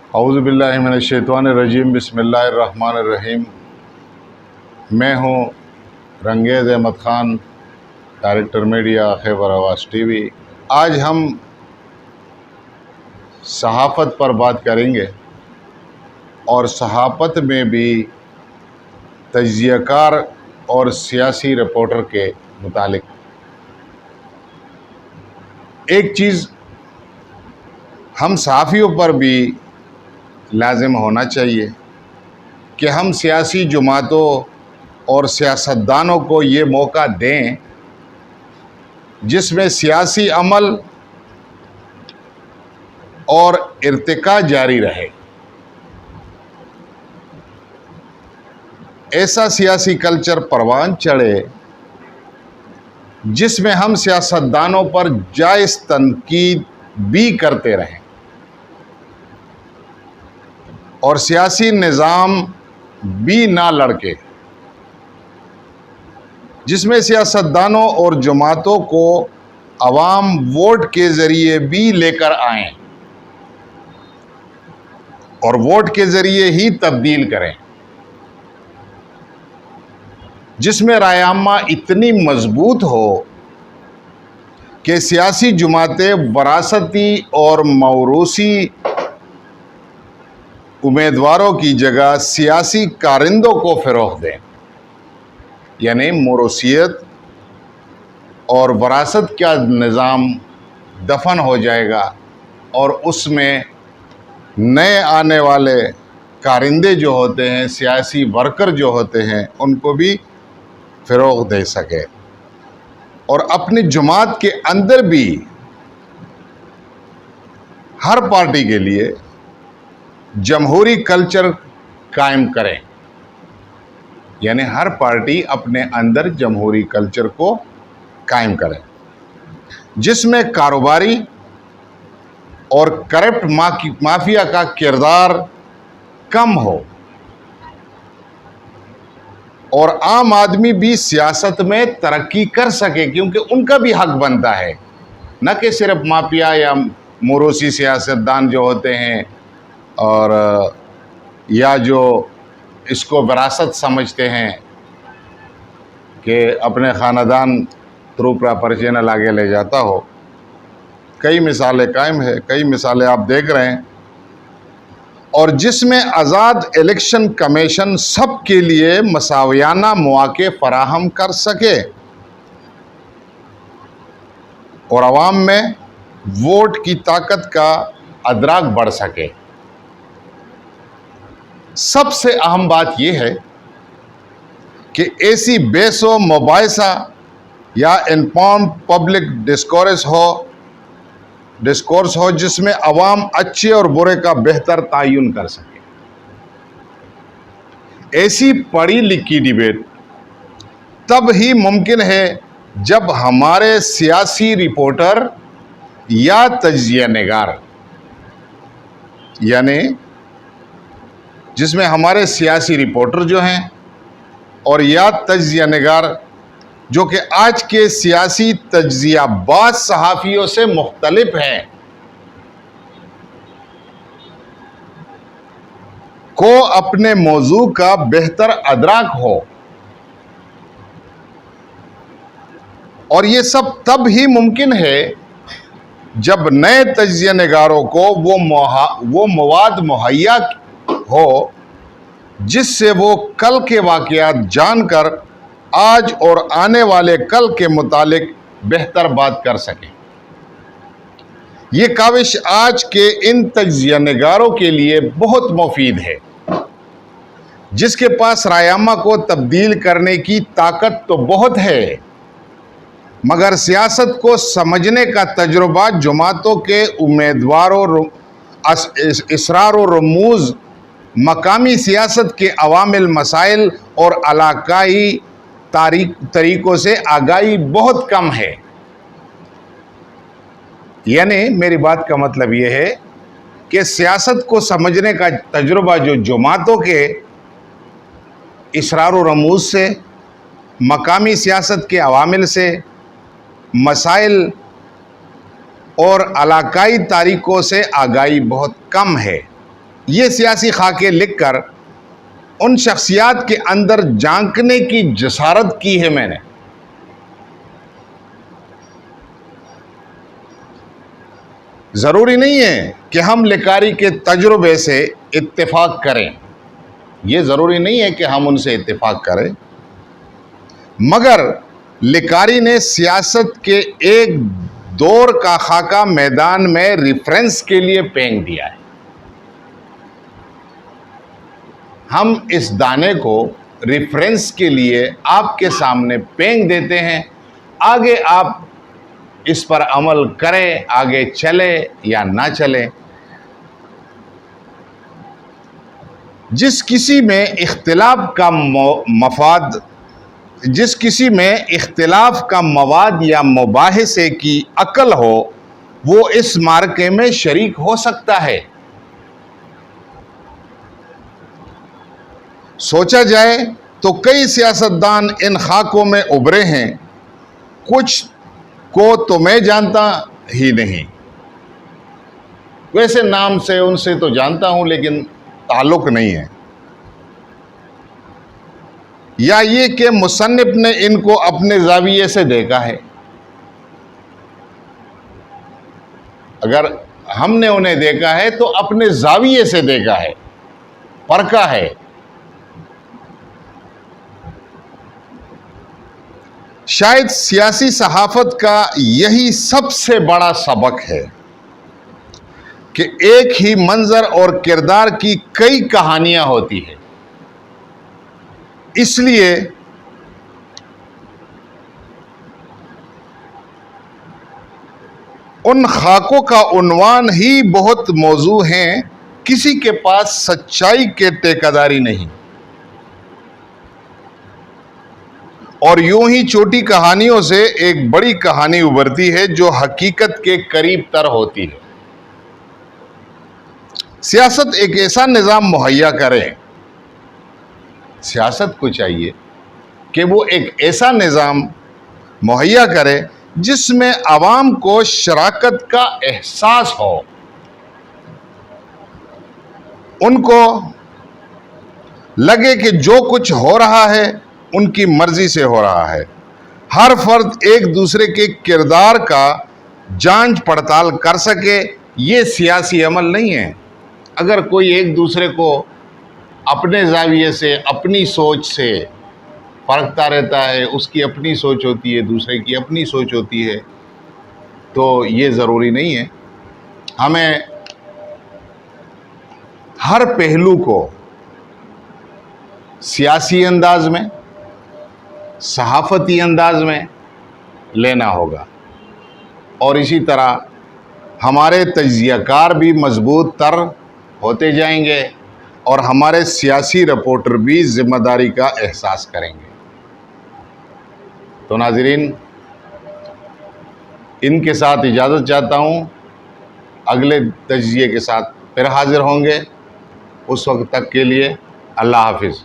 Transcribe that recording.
اعوذ باللہ من الشیطان الرجیم، بسم اللہ الرحمن الرحیم۔ میں ہوں رنگیز احمد خان، ڈائریکٹر میڈیا خیبر حواس ٹی وی۔ آج ہم صحافت پر بات کریں گے اور صحافت میں بھی تجزیہ کار اور سیاسی رپورٹر کے متعلق ایک چیز ہم صحافیوں پر بھی لازم ہونا چاہیے کہ ہم سیاسی جماعتوں اور سیاستدانوں کو یہ موقع دیں جس میں سیاسی عمل اور ارتقاء جاری رہے۔ ایسا سیاسی کلچر پروان چڑھے جس میں ہم سیاستدانوں پر جائز تنقید بھی کرتے رہیں اور سیاسی نظام بھی نہ لڑکے، جس میں سیاستدانوں اور جماعتوں کو عوام ووٹ کے ذریعے بھی لے کر آئیں اور ووٹ کے ذریعے ہی تبدیل کریں، جس میں رائے عامہ اتنی مضبوط ہو کہ سیاسی جماعتیں وراثتی اور موروثی امیدواروں کی جگہ سیاسی کارندوں کو فروغ دیں، یعنی موروثیت اور وراثت کا نظام دفن ہو جائے گا اور اس میں نئے آنے والے کارندے جو ہوتے ہیں، سیاسی ورکر جو ہوتے ہیں، ان کو بھی فروغ دے سکے اور اپنی جماعت کے اندر بھی ہر پارٹی کے لیے جمہوری کلچر قائم کریں، یعنی ہر پارٹی اپنے اندر جمہوری کلچر کو قائم کرے جس میں کاروباری اور کرپٹ مافیا کا کردار کم ہو اور عام آدمی بھی سیاست میں ترقی کر سکے، کیونکہ ان کا بھی حق بنتا ہے، نہ کہ صرف مافیا یا موروثی سیاستدان جو ہوتے ہیں اور یا جو اس کو وراثت سمجھتے ہیں کہ اپنے خاندان تروپرا پرچینل آگے لے جاتا ہو۔ کئی مثالیں قائم ہیں، کئی مثالیں آپ دیکھ رہے ہیں، اور جس میں آزاد الیکشن کمیشن سب کے لیے مساویانہ مواقع فراہم کر سکے اور عوام میں ووٹ کی طاقت کا ادراک بڑھ سکے۔ سب سے اہم بات یہ ہے کہ ایسی بحث و مباحثہ یا انفارمڈ پبلک ڈسکورس ہو جس میں عوام اچھے اور برے کا بہتر تعین کر سکے۔ ایسی پڑھی لکھی ڈیبیٹ تب ہی ممکن ہے جب ہمارے سیاسی رپورٹر یا تجزیہ نگار، یعنی جس میں ہمارے سیاسی رپورٹر جو ہیں اور یا تجزیہ نگار جو کہ آج کے سیاسی تجزیہ باز صحافیوں سے مختلف ہیں، کو اپنے موضوع کا بہتر ادراک ہو، اور یہ سب تب ہی ممکن ہے جب نئے تجزیہ نگاروں کو وہ مواد مہیا ہو جس سے وہ کل کے واقعات جان کر آج اور آنے والے کل کے متعلق بہتر بات کر سکیں۔ یہ کاوش آج کے ان تجزیہ نگاروں کے لیے بہت مفید ہے جس کے پاس رائے عامہ کو تبدیل کرنے کی طاقت تو بہت ہے، مگر سیاست کو سمجھنے کا تجربہ جماعتوں کے امیدواروں، اسرار و رموز، مقامی سیاست کے عوامل، مسائل اور علاقائی طریقوں سے آگاہی بہت کم ہے۔ یعنی میری بات کا مطلب یہ ہے کہ سیاست کو سمجھنے کا تجربہ جو جماعتوں کے اسرار و رموز سے، مقامی سیاست کے عوامل سے، مسائل اور علاقائی تاریخوں سے آگاہی بہت کم ہے۔ یہ سیاسی خاکے لکھ کر ان شخصیات کے اندر جھانکنے کی جسارت کی ہے میں نے. ضروری نہیں ہے کہ ہم لکاری کے تجربے سے اتفاق کریں، یہ ضروری نہیں ہے کہ ہم ان سے اتفاق کریں، مگر لکاری نے سیاست کے ایک دور کا خاکہ میدان میں ریفرنس کے لیے پھینک دیا ہے. ہم اس دانے کو ریفرنس کے لیے آپ کے سامنے پھینک دیتے ہیں، آگے آپ اس پر عمل کریں، آگے چلے یا نہ چلے. جس کسی میں اختلاف کا مواد یا مباحثے کی عقل ہو وہ اس معرکے میں شریک ہو سکتا ہے. سوچا جائے تو کئی سیاستدان ان خاکوں میں ابھرے ہیں، کچھ کو تو میں جانتا ہی نہیں، ویسے نام سے ان سے تو جانتا ہوں لیکن تعلق نہیں ہے، یا یہ کہ مصنف نے ان کو اپنے زاویے سے دیکھا ہے. اگر ہم نے انہیں دیکھا ہے تو اپنے زاویے سے دیکھا ہے، پرکھا ہے. شاید سیاسی صحافت کا یہی سب سے بڑا سبق ہے کہ ایک ہی منظر اور کردار کی کئی کہانیاں ہوتی ہیں. اس لیے ان خاکوں کا عنوان ہی بہت موزوں ہیں. کسی کے پاس سچائی کے ٹیکہداری نہیں، اور یوں ہی چھوٹی کہانیوں سے ایک بڑی کہانی ابھرتی ہے جو حقیقت کے قریب تر ہوتی ہے. سیاست ایک ایسا نظام مہیا کرے، سیاست کو چاہیے کہ وہ ایک ایسا نظام مہیا کرے جس میں عوام کو شراکت کا احساس ہو، ان کو لگے کہ جو کچھ ہو رہا ہے ان کی مرضی سے ہو رہا ہے. ہر فرد ایک دوسرے کے کردار کا جانچ پڑتال کر سکے. یہ سیاسی عمل نہیں ہے. اگر کوئی ایک دوسرے کو اپنے زاویے سے، اپنی سوچ سے پرکھتا رہتا ہے، اس کی اپنی سوچ ہوتی ہے، دوسرے کی اپنی سوچ ہوتی ہے، تو یہ ضروری نہیں ہے. ہمیں ہر پہلو کو سیاسی انداز میں، صحافتی انداز میں لینا ہوگا، اور اسی طرح ہمارے تجزیہ کار بھی مضبوط تر ہوتے جائیں گے اور ہمارے سیاسی رپورٹر بھی ذمہ داری کا احساس کریں گے. تو ناظرین، ان کے ساتھ اجازت چاہتا ہوں. اگلے تجزیے کے ساتھ پھر حاضر ہوں گے. اس وقت تک کے لیے اللہ حافظ.